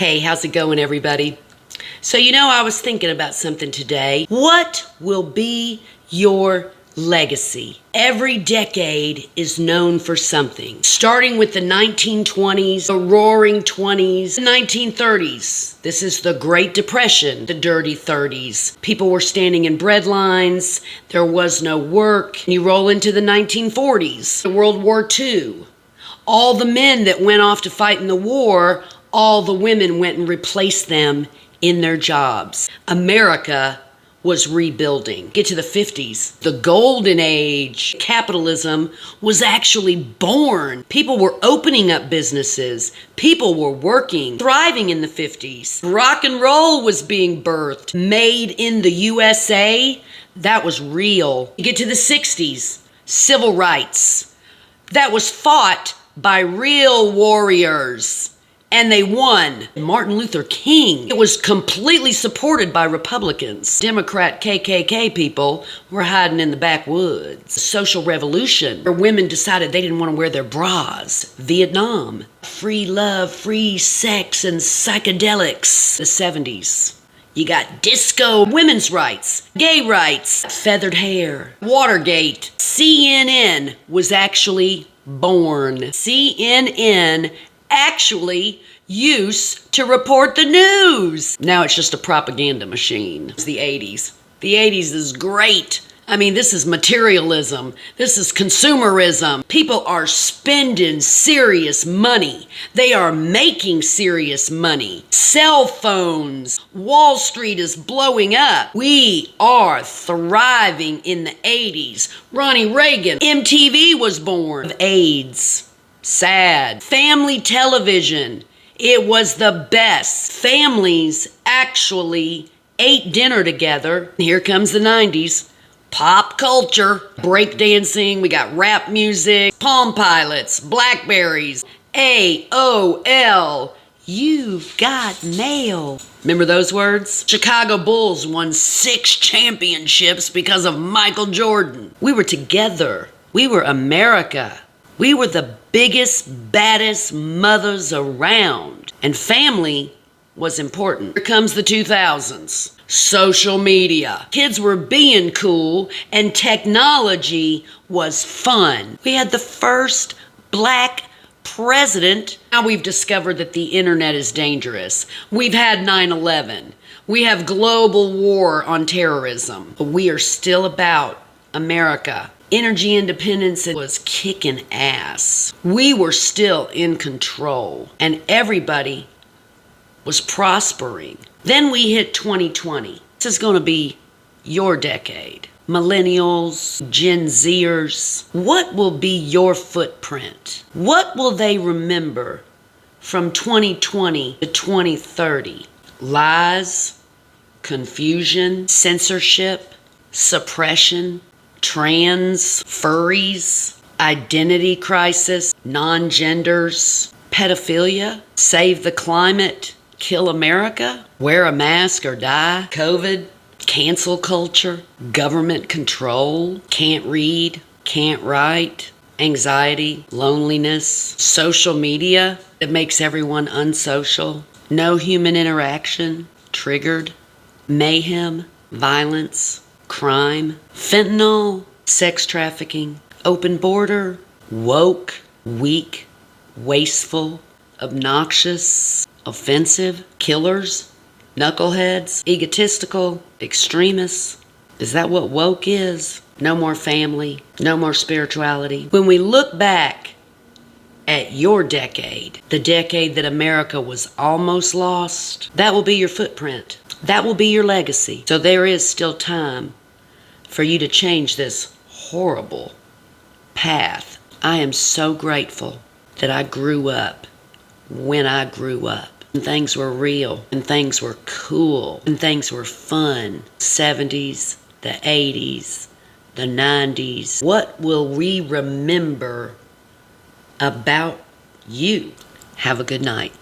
Hey, how's it going, everybody? So, I was thinking about something today. What will be your legacy? Every decade is known for something. Starting with the 1920s, the roaring 20s, the 1930s. This is the Great Depression, the dirty 30s. People were standing in bread lines. There was no work. You roll into the 1940s, the World War II. All the men that went off to fight in the war, all the women went and replaced them in their jobs. America was rebuilding. Get to the 50s. The golden age, capitalism was actually born. People were opening up businesses. People were working, thriving in the 50s. Rock and roll was being birthed. Made in the USA, that was real. You get to the 60s, civil rights. That was fought by real warriors. And they won. Martin Luther King, it was completely supported by Republicans. Democrat KKK people were hiding in the backwoods. Social revolution, where women decided they didn't want to wear their bras. Vietnam, free love, free sex, and psychedelics. The 70s. You got disco, women's rights, gay rights, feathered hair, Watergate. CNN was actually born. CNN actually used to report the news. Now it's just a propaganda machine. It's the 80s. The 80s is great. I mean, this is materialism. This is consumerism. People are spending serious money. They are making serious money. Cell phones. Wall Street is blowing up. We are thriving in the 80s. Ronnie Reagan. MTV was born. AIDS. Sad. Family television. It was the best. Families actually ate dinner together. Here comes the 90s. Pop culture. Breakdancing. We got rap music. Palm Pilots. Blackberries. AOL. You've got mail. Remember those words? Chicago Bulls won 6 championships because of Michael Jordan. We were together. We were America. We were the biggest, baddest mothers around. And family was important. Here comes the 2000s. Social media. Kids were being cool and technology was fun. We had the first black president. Now we've discovered that the internet is dangerous. We've had 9/11. We have global war on terrorism. But we are still about America. Energy independence was kicking ass. We were still in control and everybody was prospering. Then we hit 2020. This is going to be your decade. Millennials, Gen Zers, what will be your footprint? What will they remember from 2020 to 2030? Lies, confusion, censorship, suppression, trans, furries, identity crisis, non-genders, pedophilia, save the climate, kill America, wear a mask or die, COVID, cancel culture, government control, can't read, can't write, anxiety, loneliness, social media that makes everyone unsocial, no human interaction, triggered, mayhem, violence, crime, fentanyl, sex trafficking, open border, woke, weak, wasteful, obnoxious, offensive, killers, knuckleheads, egotistical, extremists. Is that what woke is? No more family, no more spirituality. When we look back at your decade, the decade that America was almost lost, that will be your footprint. That will be your legacy. So there is still time for you to change this horrible path. I am so grateful that I grew up when I grew up. And things were real, and things were cool, and things were fun. 70s, the 80s, the 90s. What will we remember about you? Have a good night.